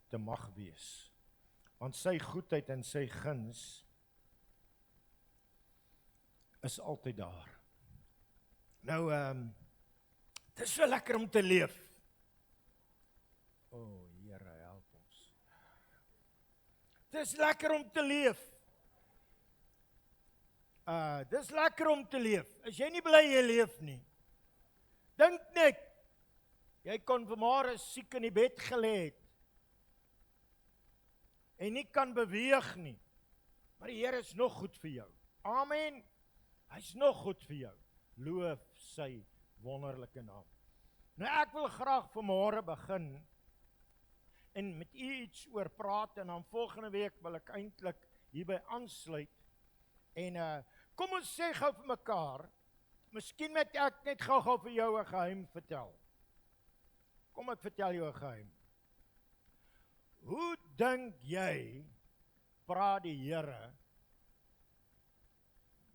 te mag wees. Want sy goedheid en sy guns is altyd daar. Nou, het is so lekker om te leef. O, Here, help ons. Het is lekker om te leef. Dis lekker om te leef. As jy nie bly jy leef nie. Dink net, jy kon vanmôre siek in die bed gelê het en nie kan beweeg nie. Maar die Here is nog goed vir jou. Amen. Hy's nog goed vir jou. Loof sy wonderlike naam. Nou ek wil graag vanmôre begin en met u iets oor praat en dan volgende week wil ek eintlik hierby aansluit. En kom ons sê gou vir mekaar, miskien moet ek net gou vir jou 'n geheim vertel. Kom ek vertel jou 'n geheim. Hoe dink jy praat die Here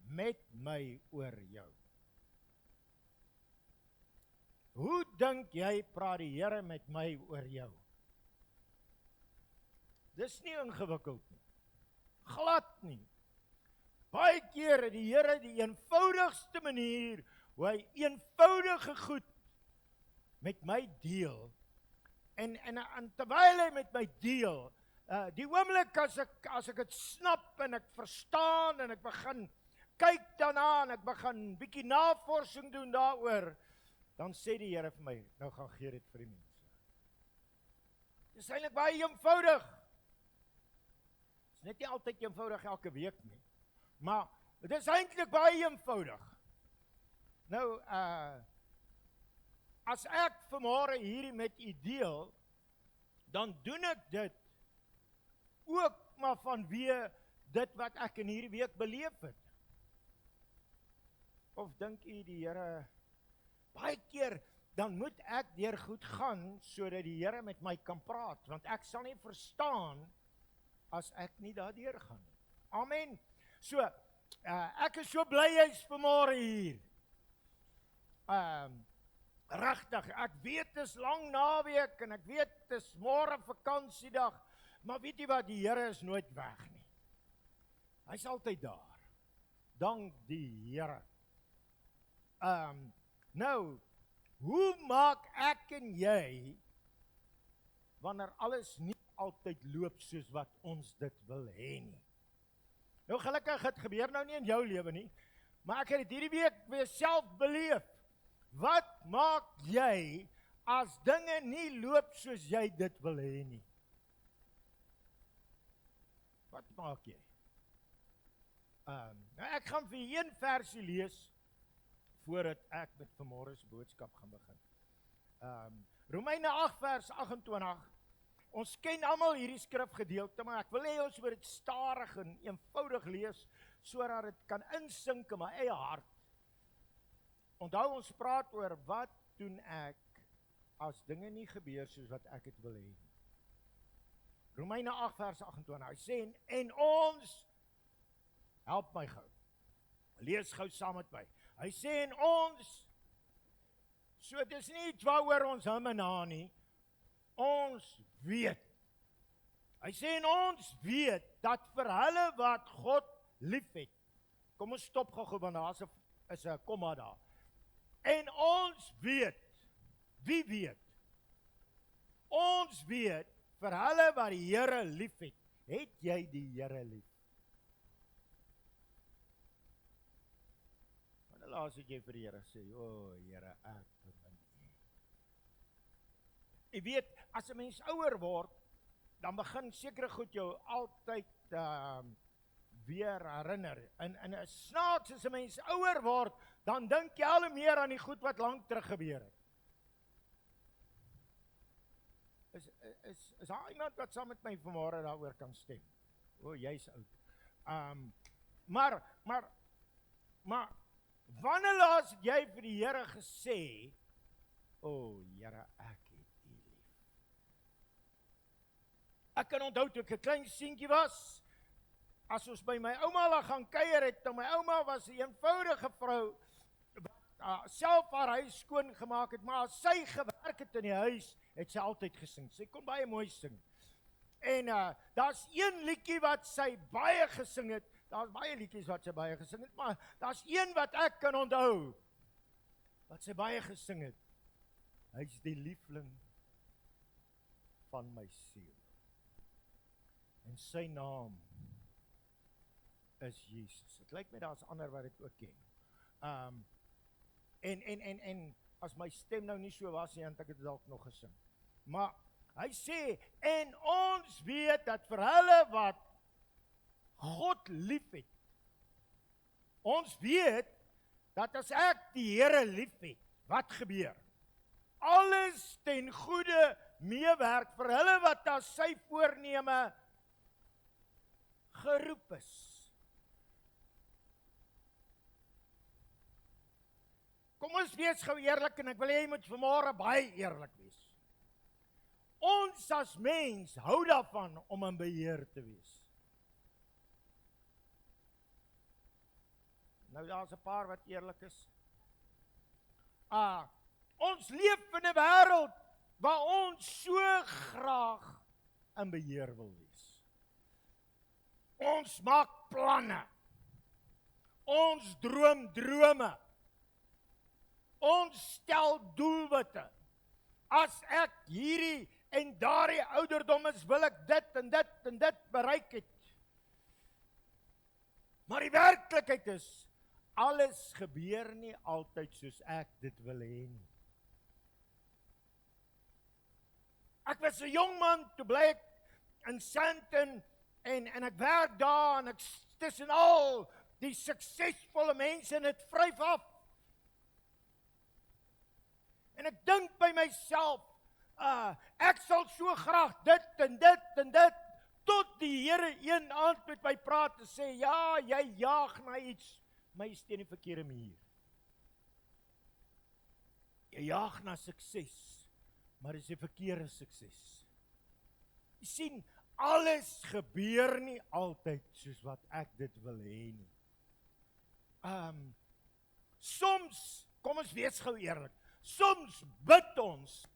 met my oor jou? Hoe dink jy praat die Here met my oor jou? Dis nie ingewikkeld nie. Glad nie. Baie keer het die Here die eenvoudigste manier hoe hy eenvoudige goed met my deel. En terwyl hy met my deel, die oomblik as ek dit snap en ek verstaan en ek begin kyk daarna en ek begin bietjie navorsing doen daaroor, dan sê die Here vir my, nou gaan gee dit vir die mense. Dis eintlik baie eenvoudig. Dis net nie altyd eenvoudig elke week nie. Maar dit is eintlik baie eenvoudig. Nou, as ek vanmôre hierdie met u deel, dan doen ek dit ook maar vanweë dit wat ek in hierdie week beleef het. Of dink u die Here, baie keer, dan moet ek deur goed gaan, sodat die Here met my kan praat, want ek sal nie verstaan, as ek nie daardeur gaan nie. Amen. So, ek is so bly hy's vanmôre hier. Regtig, ek weet dis lang naweek en ek weet dis môre vakansiedag, maar weet jy wat, die Here is nooit weg nie. Hy's altyd daar. Dank die Here. Nou, hoe maak ek en jy wanneer alles nie altyd loop soos wat ons dit wil hê nie? Nou gelukkig het gebeur nou nie in jou lewe nie, maar ek het dit hierdie week weer self beleef. Wat maak jy as dinge nie loop soos jy dit wil hê nie? Wat maak jy? Nou ek gaan vir een versie lees voordat ek met vanmôre se boodskap gaan begin. Romeine 8 vers 28. Ons ken almal hierdie skrifgedeelte, maar ek wil hê ons moet dit stadig en eenvoudig lees sodat dit kan insink in my eie hart. Onthou, ons praat oor wat doen ek as dinge nie gebeur soos wat ek dit wil hê nie. Romeine 8 vers 28. Hy sê en ons, help my gou. Lees gou saam met my. Hy sê en ons, so dis nie iets waaroor ons hom en haar nie. Ons weet. Hy sê en ons weet dat vir hulle wat God liefhet. Kom ons stop gou want daar is 'n komma daar. En ons weet. Wie weet? Ons weet vir hulle wat die Here liefhet. Het jy die Here lief? Wanneer laas het jy vir die Here sê, o Here, ek bemin U. Jy weet, as 'n mens ouer word, dan begin sekere goed jou altyd weer herinner. En snaaks as 'n mens ouer word, dan dink jy al meer aan die goed wat lank terug gebeur het. Is daar iemand wat saam met my vanmôre daaroor kan stem? O, jy's oud. Maar wanneer laas het jy vir die Here gesê, o Here, ek het U lief. Ek kan onthou toe ek 'n klein seentjie was, as ons by my ouma lag gaan kuier het, nou my ouma was 'n eenvoudige vrou, wat self haar huis skoon gemaak het, maar as sy gewerk het in die huis, het sy altyd gesing. Sy kon baie mooi sing. En daar's een liedjie wat sy baie gesing het. Daar's baie liedjies wat sy baie gesing het, maar daar's een wat ek kan onthou wat sy baie gesing het. Hy's die liefling van my siel. En sy naam is Jesus. Dit lyk my daar's ander wat dit ook ken. En as my stem nou nie so was nie, dan het ek dit dalk nog gesing. Maar hy sê, en ons weet dat vir hulle wat God liefhet, ons weet dat as ek die Here liefhet, wat gebeur? Alles ten goeie meewerk vir hulle wat as sy voorneme geroep is. Kom ons wees gou eerlik, en ek wil hê jy moet vanmôre baie eerlik wees. Ons as mens hou daarvan om in beheer te wees. Nou daar's 'n paar wat eerlik is. Ons leef in 'n wêreld waar ons so graag in beheer wil wees. Ons maak planne. Ons droom drome. Ons stel doelwitte. As ek hierdie en daardie ouderdom is, wil ek dit en dit en dit bereik het. Maar die werklikheid is, alles gebeur nie altyd soos ek dit wil hê nie. Ek was 'n jong man, toe bly ek in Sandton, en ek werk daar, en ek tussen al die suksesvolle mense, en dit vryf af. En ek dink by myself, ek sal so graag dit en dit en dit, tot die Here een aand met my praat en sê, ja, jy jaag na iets, maar jy steun die verkeerde muur. Jy jaag na sukses, maar dis 'n verkeerde sukses. Jy sien, alles gebeur nie altyd soos wat ek dit wil hê nie. Soms, kom ons wees gou eerlik, soms bid ons,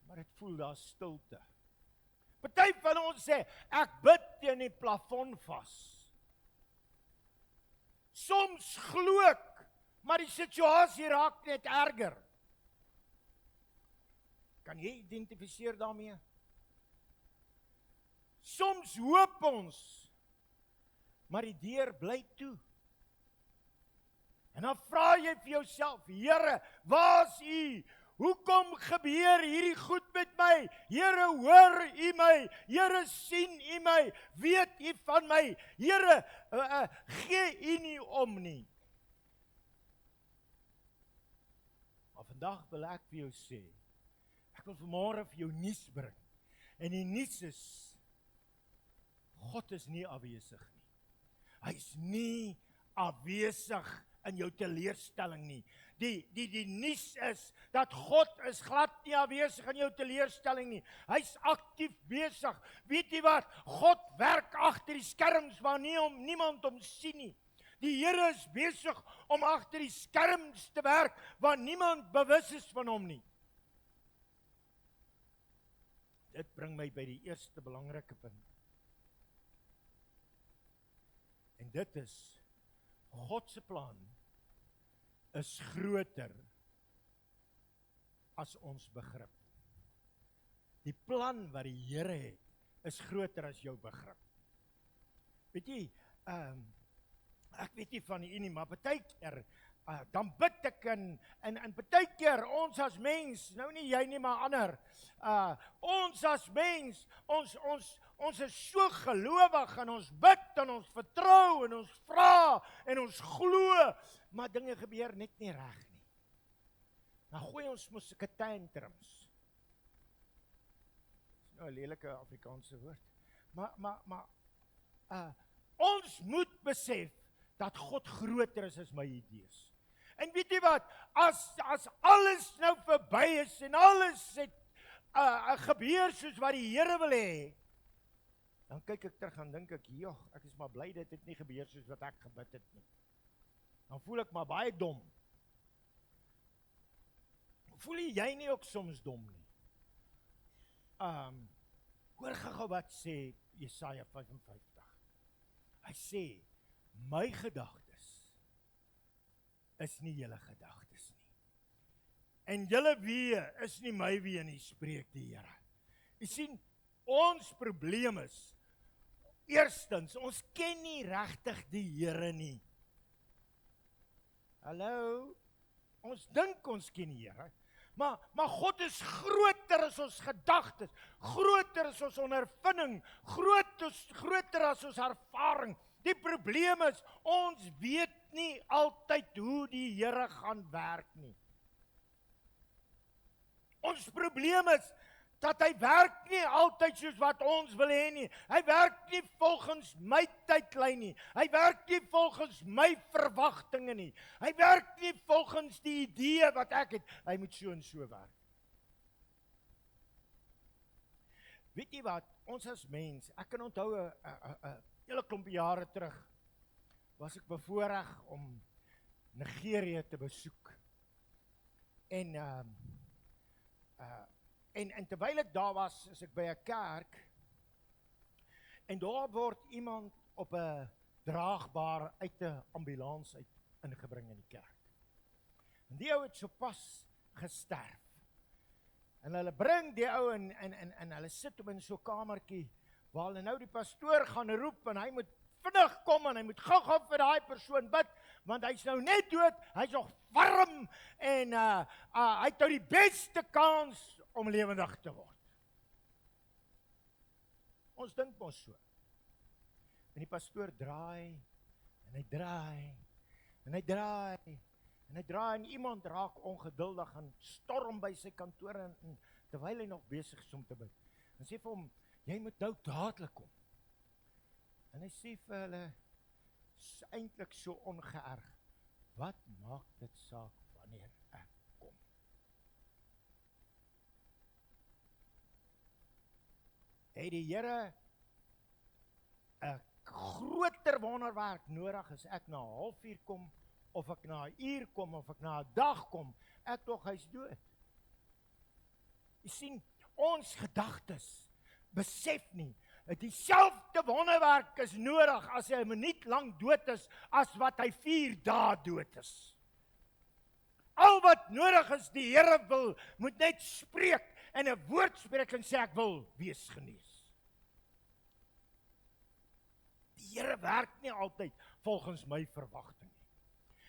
maar dit voel daar stilte. Party van ons sê, ek bid teen die plafon vas. Soms glo ek, maar die situasie raak net erger. Kan jy identifiseer daarmee? Soms hoop ons, maar die deur bly toe. En dan vra jy vir jouself, Here, waar is U? Hoekom gebeur hierdie goed met my? Here, hoor U my? Here, sien U my? Weet U van my? Here, gee U nie om nie. Maar vandag wil ek vir jou sê, ek wil vanmôre vir jou nuus bring. En die nuus is, God is nie afwesig nie. Hy is nie afwesig in jou teleurstelling nie. Die nuus is, dat God is glad nie afwesig in jou teleurstelling nie. Hy's aktief besig. Weet jy wat? God werk agter die skerms waar niemand hom sien nie. Die Here is besig om agter die skerms te werk waar niemand bewus is van hom nie. Dit bring my by die eerste belangrike punt. En dit is, God se plan is groter as ons begrip. Die plan wat die Here het, is groter as jou begrip. Weet jy, ek weet nie van u nie, maar partykeer, dan bid ek en partykeer, ons as mens, nou nie jy nie, maar ander, ons as mens, ons is so gelowig, en ons bid, en ons vertrou, en ons vra, en ons glo, maar dinge gebeur net nie reg nie. Dan gooi ons mos sulke tantrums. Dis nou 'n lelike Afrikaanse woord. Maar ons moet besef dat God groter is as my idees. En weet jy wat? As alles nou verby is en alles het gebeur soos wat die Here wil hê, dan kyk ek terug en dink ek, joh, ek is maar bly dit het nie gebeur soos wat ek gebid het nie. Dan voel ek maar baie dom. Voel jy nie ook soms dom nie? Hoor gou wat sê Jesaja 55. Hy sê, my gedagtes is nie julle gedagtes nie. En julle weë is nie my weë nie, spreek die Here. Jy sien, ons probleem is, eerstens, ons ken nie regtig die Here nie. Hallo? Ons dink ons ken die Here, maar God is groter as ons gedagtes, groter as ons ondervinding, groter as ons ervaring. Die probleem is, ons weet nie altyd hoe die Here gaan werk nie. Ons probleem is, dat hy werk nie altyd soos wat ons wil hê nie. Hy werk nie volgens my tydlyn nie. Hy werk nie volgens my verwagtinge nie. Hy werk nie volgens die idee wat ek het. Hy moet so en so werk. Weet jy wat? Ons as mens, ek kan onthou 'n hele klomp jare terug, was ek bevoorreg om Nigerië te besoek. En terwyl ek daar was, is ek by 'n kerk, en daar word iemand op 'n draagbaar uit 'n ambulans uit ingebring in die kerk. En die ou het sopas gesterf. En hulle bring die ou en hulle sit hom in so 'n kamertjie, waar hulle nou die pastoor gaan roep, en hy moet vinnig kom, en hy moet gou-gou vir daai persoon bid, want hy's nou net dood, hy's nog warm, en hy het nou die beste kans om lewendig te word. Ons dink mos so. En die pastoor draai, en hy draai, en hy draai, en hy draai, en iemand raak ongeduldig en storm by sy kantoor, en terwyl hy nog besig is om te bid. En sê vir hom, jy moet nou dadelik kom. En hy sê vir hulle, is eintlik so ongeërg, wat maak dit saak wanneer ek kom? Het die Here 'n groter wonderwerk nodig as ek na 'n halfuur kom, of ek na 'n uur kom, of ek na 'n dag kom, ek tog hy's dood. Jy sien, ons gedagtes besef nie, dieselfde wonderwerk is nodig as hy 'n minuut lank dood is, as wat hy 4 dae dood is. Al wat nodig is, die Here moet net spreek, en 'n woord spreek en sê, ek wil wees genees. Die Here werk nie altyd volgens my verwagting nie.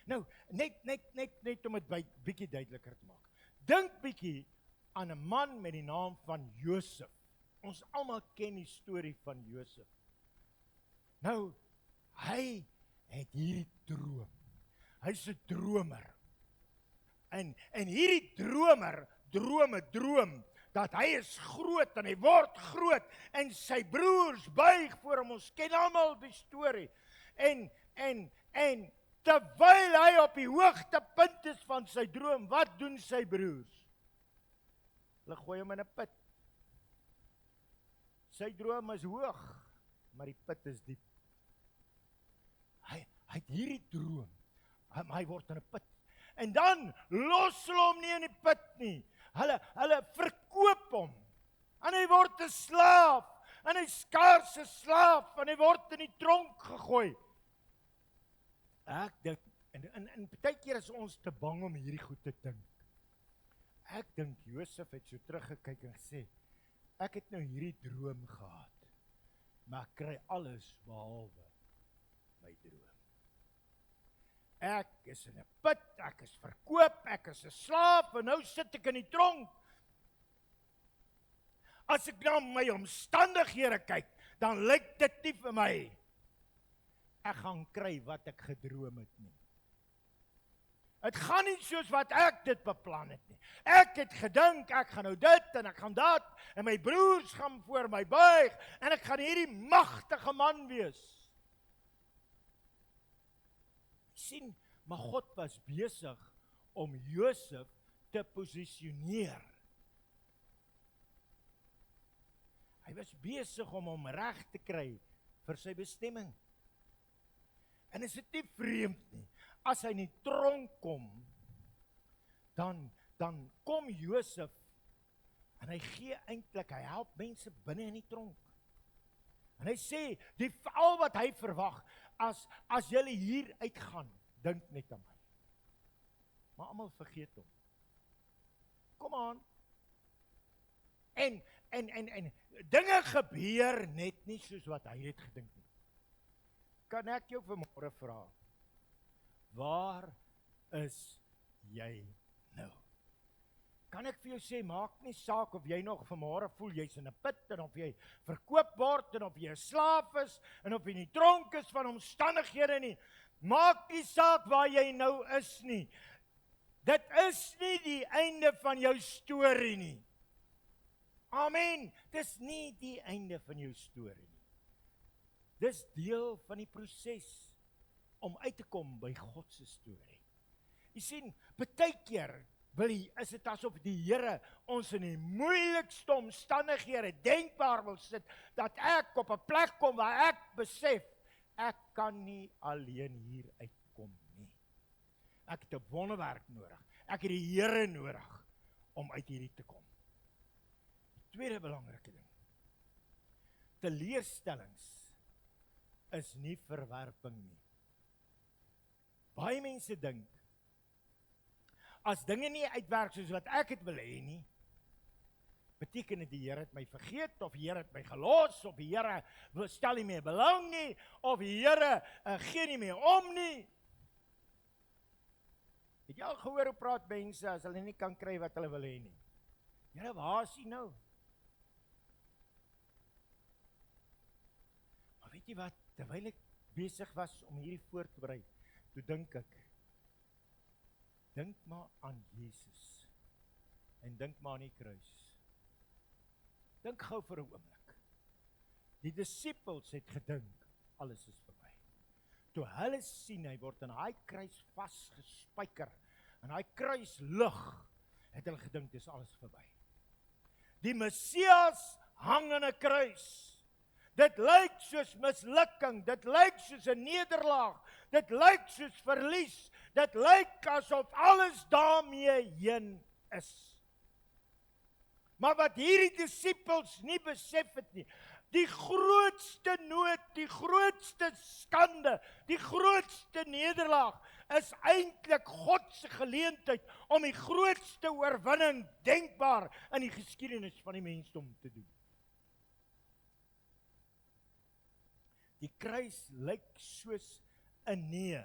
Nou, net om dit bietjie duideliker te maak. Dink bietjie aan 'n man met die naam van Josef. Ons almal ken die storie van Josef. Nou, hy het hierdie droom. Hy's 'n dromer. En hierdie dromer droom dat hy is groot en hy word groot en sy broers buig voor hom. Ons ken almal die storie. En terwyl hy op die hoogtepunt is van sy droom, wat doen sy broers? Hulle gooi hom in 'n put. Sy droom is hoog, maar die put is diep. Hy het hierdie droom, hy word in 'n put. En dan los hulle hom nie in die put nie. Hulle verkoop hom. En hy word 'n slaaf. En hy skaars 'n slaaf. En hy word in die tronk gegooi. Ek dink, en baie keer is ons te bang om hierdie goed te dink. Ek dink Josef het so teruggekyk en gesê, ek het nou hierdie droom gehad, maar ek kry alles behalwe my droom. Ek is in 'n put, ek is verkoop, ek is 'n slaaf, en nou sit ek in die tronk. As ek na my omstandighede kyk, dan lyk dit nie vir my ek gaan kry wat ek gedroom het nie. Het gaan nie soos wat ek dit beplan het nie. Ek het gedink, ek gaan nou dit, en ek gaan dat, en my broers gaan voor my buig, en ek gaan hierdie magtige man wees. Sien, maar God was besig om Josef te posisioneer. Hy was besig om hom reg te kry vir sy bestemming. En is dit nie vreemd nie, as hy in die tronk kom, dan kom Josef, En hy gee eintlik, hy help mense binne in die tronk. En hy sê, al wat hy verwag, as julle hier uitgaan, dink net aan my. Maar almal vergeet hom. Kom aan. En dinge gebeur net nie soos wat hy het gedink nie. Kan ek jou vanmôre vra, waar is jy nou? Kan ek vir jou sê, maak nie saak of jy nog vanmôre voel jy's in 'n put, en of jy verkoop word, en of jy 'n slaaf is, en of jy in die tronk is van omstandighede nie. Maak nie saak waar jy nou is nie. Dit is nie die einde van jou storie nie. Amen. Dis nie die einde van jou storie nie. Dis deel van die proses om uit te kom by God se storie. Jy sien, baie keer is dit asof die Here ons in die moeilikste omstandighede denkbaar wil sit, dat ek op 'n plek kom waar ek besef, ek kan nie alleen hier uitkom nie. Ek het 'n wonderwerk nodig. Ek het die Here nodig om uit hierdie te kom. Tweede belangrike ding. Teleurstellings is nie verwerping nie. Baie mense dink, as dinge nie uitwerk soos wat ek het wil hê nie, beteken dit die Here het my vergeet, of die Here het my gelos, of die Here stel nie meer belang nie, of die Here gee nie meer om nie. Het jy al gehoor hoe praat mense as hulle nie kan kry wat hulle wil hê nie? Here, waar is U nou? Maar weet jy wat, terwyl ek besig was om hierdie voor te berei, toe dink maar aan Jesus, en dink maar aan die kruis. Dink gou vir 'n oomblik. Die disippels het gedink, alles is verby. Toe hulle sien, hy word aan daai kruis vasgespijker, en daai kruis lig, het hulle gedink, dis alles verby. Die Messias hang aan 'n kruis. Dit lyk soos mislukking, dit lyk soos 'n nederlaag, dit lyk soos verlies, dit lyk asof alles daarmee heen is. Maar wat hierdie disippels nie besef het nie, die grootste nood, die grootste skande, die grootste nederlaag, is eintlik God se geleentheid om die grootste oorwinning denkbaar in die geskiedenis van die mensdom te doen. Die kruis lyk soos 'n nee.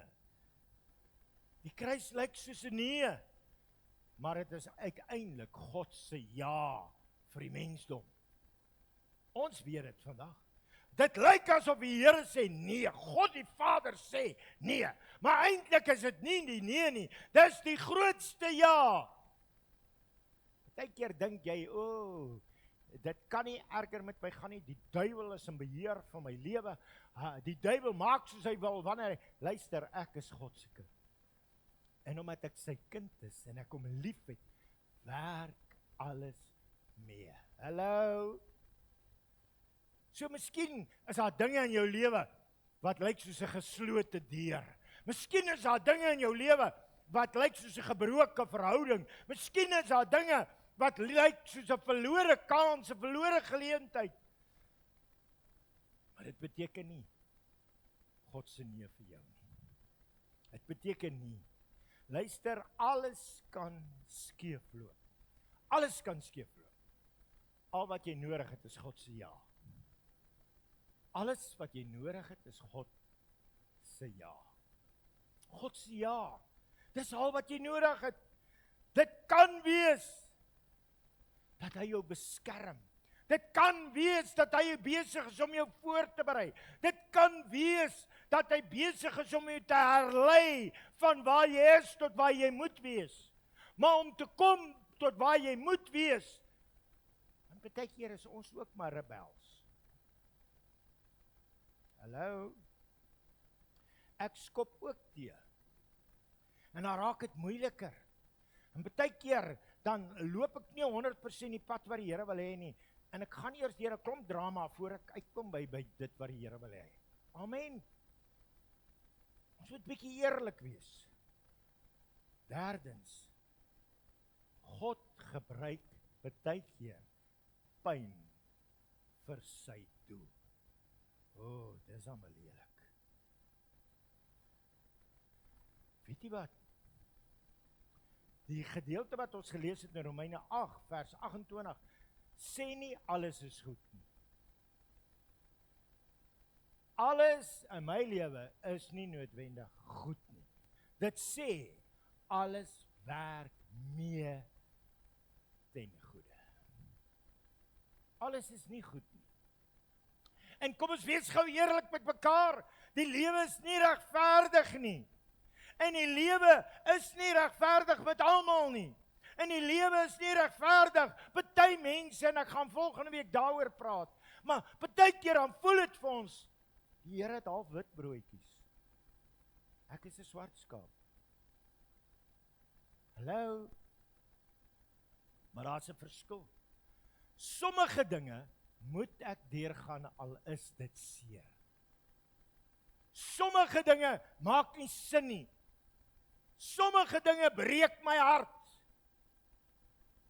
Die kruis lyk soos 'n nee, maar dit is uiteindelik God se ja vir die mensdom. Ons weet dit vandag. Dit lyk asof die Here sê nee, God die Vader sê nee, maar eintlik is dit nie die nee nie, dis die grootste ja. Partykeer dink jy, dit kan nie erger met my gaan nie, die duiwel is in beheer van my lewe, die duiwel maak soos hy wil, wanneer, luister, ek is God se kind. En omdat ek sy kind is, en ek hom liefhet, werk alles mee. Hallo? So miskien is daar dinge in jou lewe, wat lyk soos 'n geslote deur. Miskien is daar dinge in jou lewe, wat lyk soos 'n gebroke verhouding. Miskien is daar dinge, wat lyk soos 'n verlore kans, 'n verlore geleentheid. Maar dit beteken nie God se nee vir jou nie. Dit beteken nie. Luister, alles kan skeefloop. Alles kan skeefloop. Al wat jy nodig het is God se ja. Alles wat jy nodig het is God se ja. God se ja. Dis al wat jy nodig het. Dit kan wees dat hy jou beskerm. Dit kan wees dat hy besig is om jou voor te berei. Dit kan wees dat hy besig is om jou te herlei van waar jy is tot waar jy moet wees. Maar om te kom tot waar jy moet wees, want baie keer is ons ook maar rebels. Hallo? Ek skop ook tee. En dan raak dit moeiliker. En baie keer dan loop ek nie 100% die pad wat die Here wil hê nie. En ek gaan eers deur 'n klomp drama voor ek uitkom by dit wat die Here wil hê. Amen. Ons moet bietjie eerlik wees. Derdens, God gebruik baie keer pyn vir sy doel. Dis allemaal lelik. Weet jy wat? Die gedeelte wat ons gelees het in Romeine 8 vers 28 sê nie alles is goed nie. Alles in my lewe is nie noodwendig goed nie. Dit sê alles werk mee ten goeie. Alles is nie goed nie. En kom ons wees gou eerlik met mekaar, die lewe is nie regverdig nie. En die lewe is nie regverdig met almal nie. En die lewe is nie regverdig. Party mense, en ek gaan volgende week daaroor praat, maar partykeer dan voel dit vir ons, die Here het half wit broodjies. Ek is 'n swart skaap. Hallo? Maar daar's 'n verskil. Sommige dinge moet ek deurgaan al is dit seer. Sommige dinge maak nie sin nie. Sommige dinge breek my hart.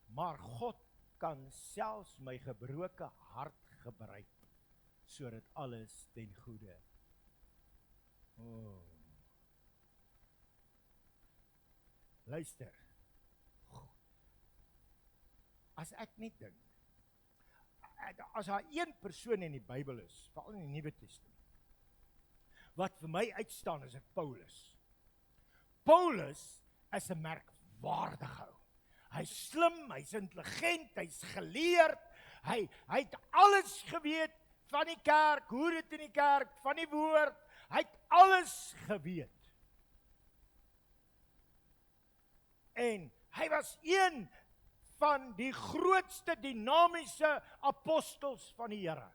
Maar God kan selfs my gebroke hart gebruik, sodat alles ten goeie. Luister. As ek net dink, as daar een persoon in die Bybel is, veral in die Nuwe Testament, wat vir my uitstaan is dit Paulus. Paulus is 'n merkwaardige ou. Hy's slim, hy's intelligent, hy's geleerd, hy het alles geweet van die kerk, hoe dit in die kerk, van die woord, hy het alles geweet. En hy was een van die grootste dinamiese apostels van die Here.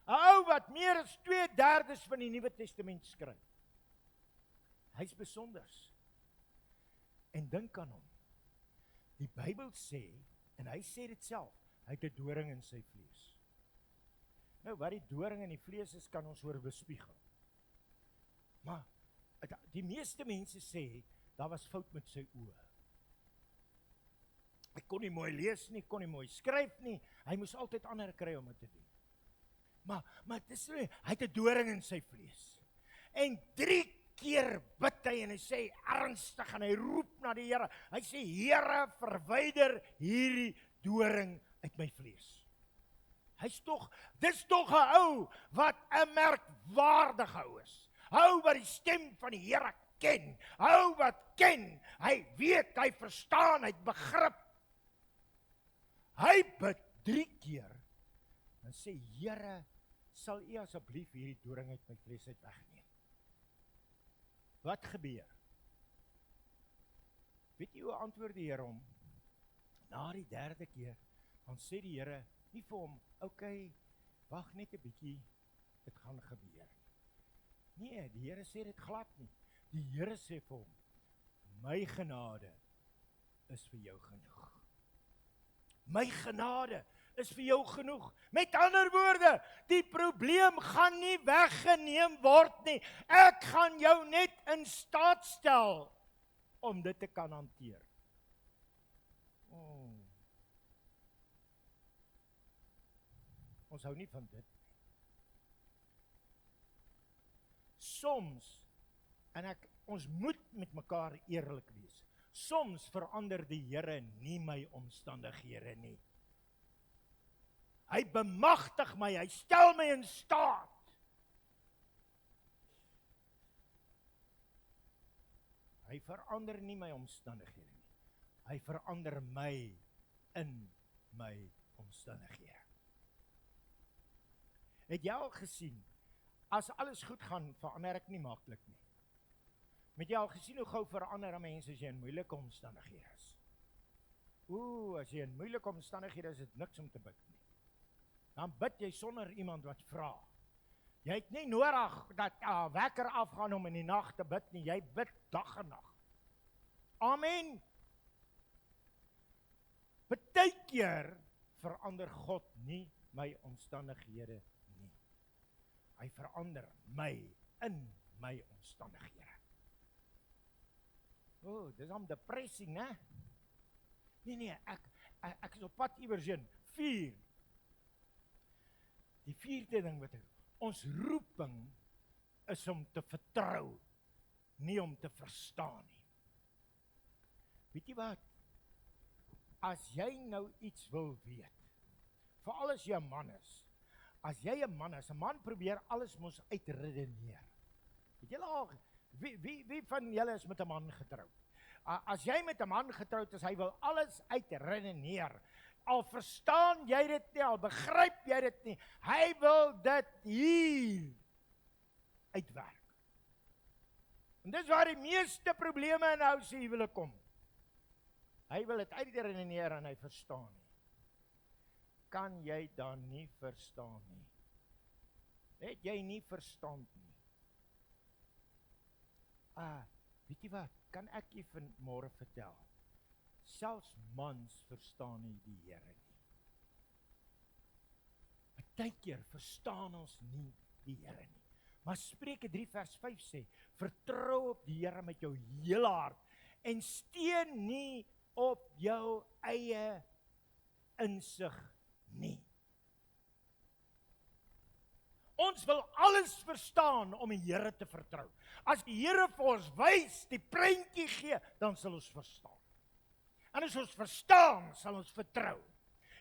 'n Ou wat meer as 2/3 van die Nuwe Testament skryf. Hy's besonders. En dink aan hom. Die Bybel sê, en hy sê dit self, hy het 'n doring in sy vlees. Nou, wat die doring in die vlees is, kan ons oor bespiegel. Maar die meeste mense sê, daar was fout met sy oë. Hy kon nie mooi lees nie, kon nie mooi skryf nie, hy moes altyd ander kry om dit te doen. Maar dit is nie, hy het 'n doring in sy vlees. En 3 keer bid hy en hy sê ernstig en hy roep na die Here. Hy sê, Here, verwyder hierdie doring uit my vlees. Dis tog 'n ou wat 'n merkwaardige ou is. Ou wat die stem van die Here ken. Ou wat ken, hy weet, hy verstaan, hy het begrip. Hy bid 3 keer en sê, Here, sal U asseblief hierdie doring uit my vlees uit wegneem. Wat gebeur? Weet jy hoe antwoord die Here hom? Na die 3de keer, dan sê die Here nie vir hom, okay, wag net 'n bietjie, dit gaan gebeur. Nee, die Here sê dit glad nie. Die Here sê vir hom, my genade is vir jou genoeg. My genade is vir jou genoeg. Met ander woorde, die probleem gaan nie weggeneem word nie. Ek gaan jou net in staat stel om dit te kan hanteer. Ons hou nie van dit nie. Soms, en ons moet met mekaar eerlik wees, soms verander die Here nie my omstandighede nie. Hy bemagtig my, hy stel my in staat. Hy verander nie my omstandighede nie. Hy verander my in my omstandighede. Het jy al gesien, as alles goed gaan, verander ek nie maklik nie. Het jy al gesien hoe gou verander aan mense as jy in moeilike omstandighede is? As jy in moeilike omstandighede is dit niks om te bid nie. Dan bid jy sonder iemand wat vra. Jy het nie nodig dat wekker afgaan om in die nag te bid nie, jy bid dag en nag. Amen. Partykeer verander God nie my omstandighede nie. Hy verander my in my omstandighede. Dis om depressie, né? Nee, ek is op pad iewers heen. 4. Die vierde ding wat ons roeping is om te vertrou, nie om te verstaan nie. Weet jy wat? As jy nou iets wil weet, veral as jy 'n man is, as jy 'n man is, 'n man probeer alles mos uitredeneer. Weet julle al, wie van julle is met 'n man getroud? As jy met 'n man getroud is, hy wil alles uitredeneer. Al verstaan jy dit nie, al begryp jy dit nie, hy wil dit hier uitwerk. En dis waar die meeste probleme in 'n ou se huwelik kom. Hy wil dit uitredeneer en hy verstaan nie. Kan jy dan nie verstaan nie? Het jy nie verstand nie? Weet jy wat? Kan ek jy vanmôre vertel? Selfs mans verstaan nie die Here nie. Partykeer verstaan ons nie die Here nie. Maar Spreuke 3 vers 5 sê, vertrou op die Here met jou hele hart en steun nie op jou eie insig nie. Ons wil alles verstaan om die Here te vertrou. As die Here vir ons wys, die prentjie gee, dan sal ons verstaan. En as ons verstaan, sal ons vertrou.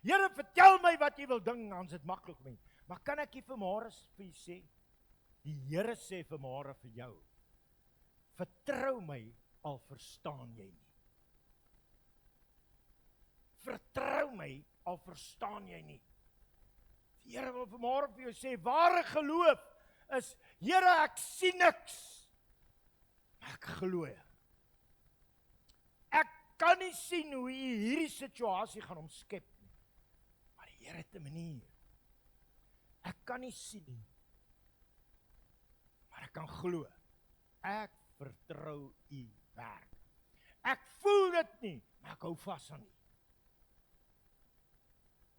Here, vertel my wat jy wil ding, ons het maklik mee. Maar kan ek jy vanmôre vir jy sê, die Here sê vanmôre vir jou, vertrou my, al verstaan jy nie. Vertrou my, al verstaan jy nie. Die Here wil vanmôre vir jou sê, ware geloof is, Here, ek sien niks, maar ek glo. Ek kan nie sien hoe jy hierdie situasie gaan omskep nie, maar die Here het 'n manier. Ek kan nie sien nie, maar ek kan glo. Ek vertrou u werk. Ek voel dit nie, maar ek hou vas aan u.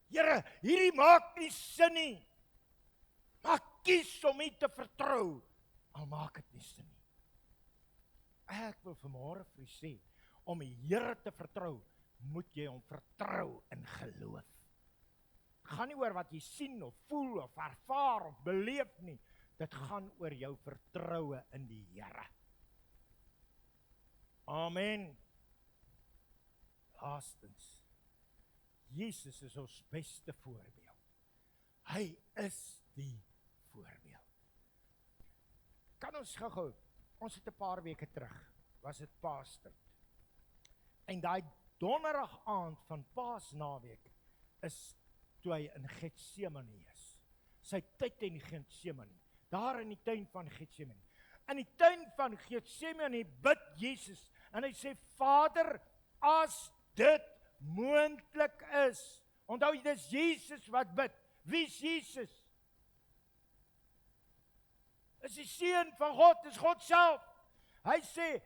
Here, hierdie maak nie sin nie, maar ek kies om u te vertrou, al maak dit nie sin nie. Ek wil vanmôre vir u sê, om die Here te vertrou, moet jy hom vertrou in geloof. Dit gaan nie oor wat jy sien of voel of ervaar of beleef nie. Dit gaan oor jou vertroue in die Here. Amen. Laastens, Jesus is ons beste voorbeeld. Hy is die voorbeeld. Kan ons gou-gou, ons het 'n paar weke terug, was dit Paastyd. En daai donderdag aand van Paasnaweek is toe hy in Getsemane is. Sy tyd in Getsemane, daar in die tuin van Getsemane. In die tuin van Getsemane bid Jesus en hy sê, Vader, as dit moontlik is. Onthou jy, dis Jesus wat bid. Wie is Jesus? Is die Seun van God, is God self. Hy sê,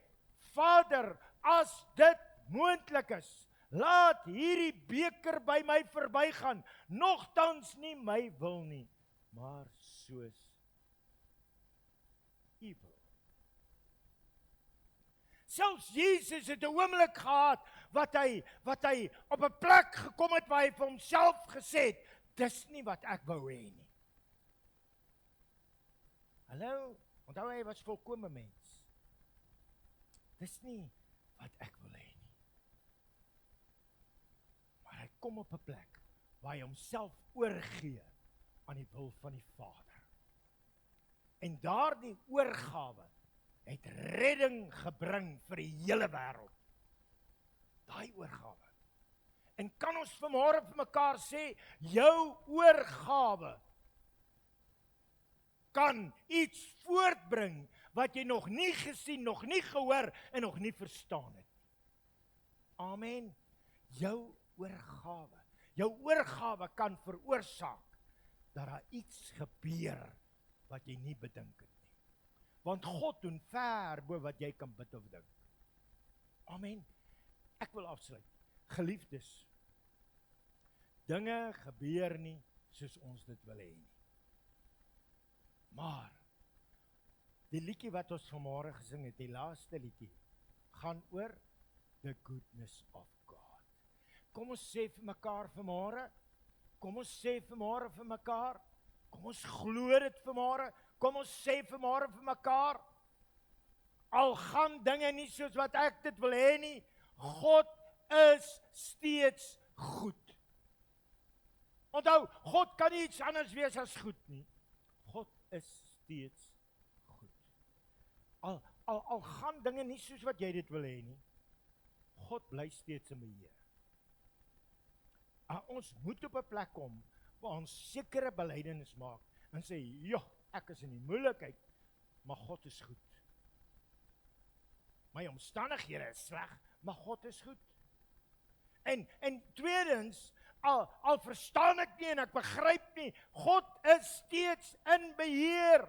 Vader, as dit moontlik is, laat hierdie beker by my verbygaan, nogtans nie my wil nie, maar soos u wil. Selfs Jesus het 'n oomblik gehad wat hy op 'n plek gekom het waar hy vir homself gesê het, dis nie wat ek wou hê nie. Hallo, onthou hy was volkome mens. Dis nie wat ek wil hê nie. Maar hy kom op 'n plek waar hy homself oorgee aan die wil van die Vader. En daardie oorgawe het redding gebring vir die hele wêreld. Daai oorgawe. En kan ons vanmôre vir mekaar sê, jou oorgawe kan iets voortbring wat jy nog nie gesien, nog nie gehoor en nog nie verstaan het. Amen. Jou oorgawe kan veroorsaak dat daar iets gebeur wat jy nie bedink het nie. Want God doen ver bo wat jy kan bid of dink. Amen. Ek wil afsluit. Geliefdes, dinge gebeur nie soos ons dit wil hê nie. Maar die liedjie wat ons vanmôre gesing het, die laaste liedjie, gaan oor the goodness of God. Kom ons sê vir mekaar vanmôre, kom ons sê vanmôre vir mekaar, Kom ons glo dit vanmôre. Kom ons sê vanmôre vir mekaar. Al gaan dinge nie soos wat ek dit wil hê nie, God is steeds goed. Onthou, God kan nie iets anders wees as goed nie. God is steeds goed. Al gaan dinge nie soos wat jy dit wil hê nie, God bly steeds in beheer. Ons moet op 'n plek kom waar ons sekere belydenis maak en sê, ja, ek is in die moeilikheid, maar God is goed. My omstandighede is sleg, maar God is goed. En tweedens, al verstaan ek nie en ek begryp nie, God is steeds in beheer.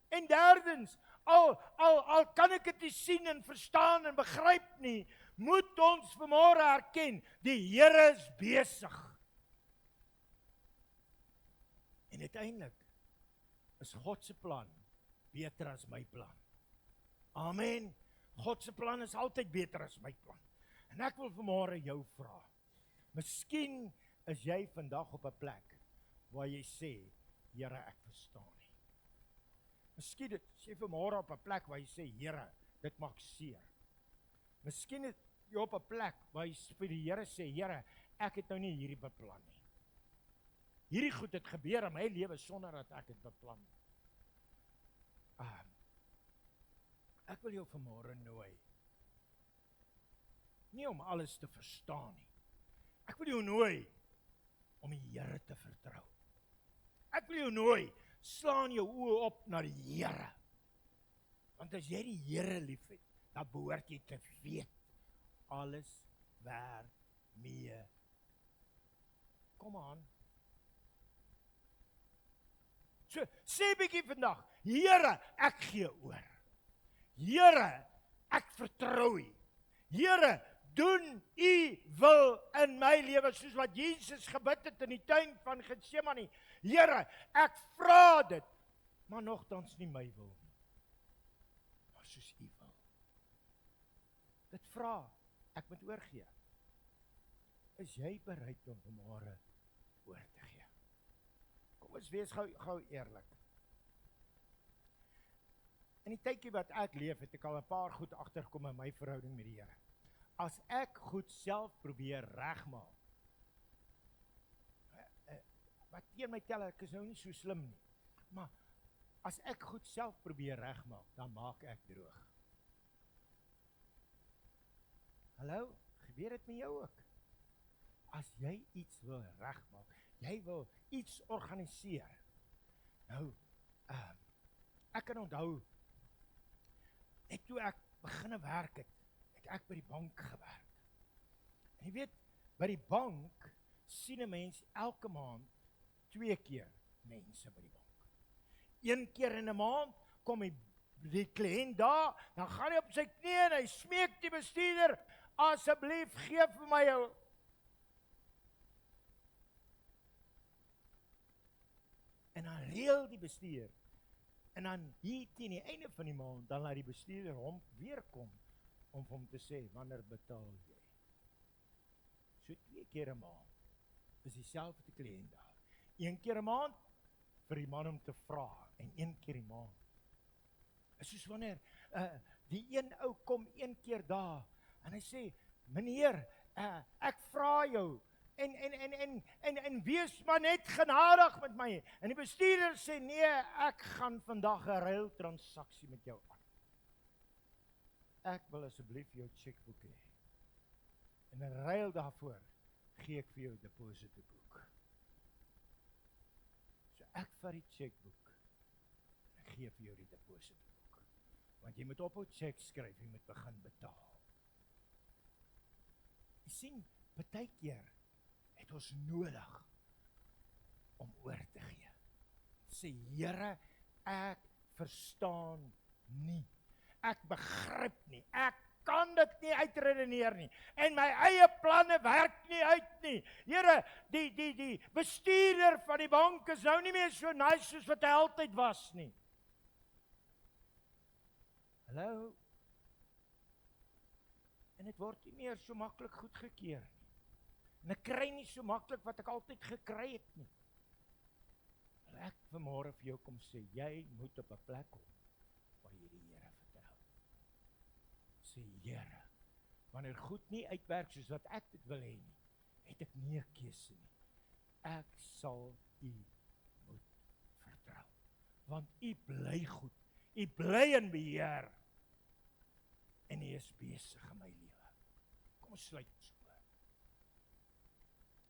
En derdens, al kan ek dit nie sien en verstaan en begryp nie, moet ons vanmôre erken, die Here is besig. En uiteindelik is God se plan beter as my plan. Amen. God se plan is altyd beter as my plan. En ek wil vanmôre jou vra. Miskien is jy vandag op 'n plek waar jy sê, Here, ek verstaan nie. Miskien is jy vanmôre op 'n plek waar jy sê, Here, dit maak seer. Miskien is jy op 'n plek waar jy vir die Here sê, Here, ek het nou nie hierdie beplan nie. Hierdie goed het gebeur in my lewe sonder dat ek dit beplan het. Ek wil jou vanmôre nooi. Nie om alles te verstaan nie. Ek wil jou nooi om die Here te vertrou. Ek wil jou nooi, slaan jou oë op na die Here. Want as jy die Here liefhet, dan behoort jy te weet, alles werk mee. Kom aan. So, sê bietjie vandag, Here, ek gee oor. Here, ek vertrou U. Here, doen U wil in my lewe, soos wat Jesus gebid het in die tuin van Getsemane. Here, ek vra dit, maar nogtans nie my wil nie, maar soos U wil. Dit vra, ek moet oorgee. Is jy bereid om vanmôre oor te gee? Kom ons wees gou eerlik. In die tydjie wat ek leef, het ek al 'n paar goed agtergekom in my verhouding met die Here. As ek goed self probeer regmaak, wat teen my tel, ek is nou nie so slim nie, maar as ek goed self probeer regmaak, dan maak ek droog. Hallo, gebeur dit met jou ook? As jy iets wil regmaak, jy wil iets organiseer. Nou, ek kan onthou, net toe ek begin werk het, het ek by die bank gewerk. En jy weet, by die bank sien 'n mens elke maand 2 keer mense by die bank. 1 keer in 'n maand kom die kliënt daar, dan gaan hy op sy knieë en hy smeek die bestuurder, asseblief gee vir my jou. En dan reël die bestuurder. En dan hier teen die einde van die maand, dan laat die bestuurder hom weer kom, om vir hom te sê, wanneer betaal jy? So 2 keer 'n maand, is dieselfde kliënt daar. 1 keer 'n maand, vir die man om te vra, en 1 keer 'n maand. Is soos wanneer, die een ou kom 1 keer daar, en hy sê, meneer, ek vra jou, en wees maar net genadig met my. En die bestuurder sê, nee, ek gaan vandag 'n ruiltransaksie met jou aan. Ek wil asseblief jou chequeboek hê. En in ruil daarvoor gee ek vir jou depositoboek. So ek vat die chequeboek en ek gee vir jou die depositoboek. Want jy moet ophou cheque skryf, jy moet begin betaal. Jy sien, partykeer het ons nodig om oor te gee. Sê, Here, ek verstaan nie. Ek begryp nie. Ek kan dit nie uitredeneer nie. En my eie planne werk nie uit nie. Here, die bestuurder van die bank is nou nie meer so nice soos wat hy altyd was nie. Hallo? En dit word nie meer so maklik goedgekeur nie. En ek kry nie so maklik wat ek altyd gekry het nie. ek vanmôre vir jou kom sê, jy moet op 'n plek kom waar jy die Here vertrou. Sê Here, wanneer goed nie uitwerk soos wat ek dit wil hê nie, het ek nie 'n keuse nie. Ek sal U moet vertrou. Want U bly goed. U bly in beheer. En U is besig in my lewe. Kom ons sluit ons oë.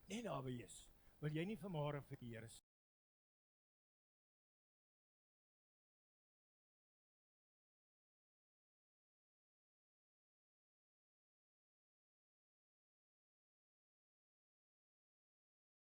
Net daar wees. Wil jy nie vanmôre vir die Here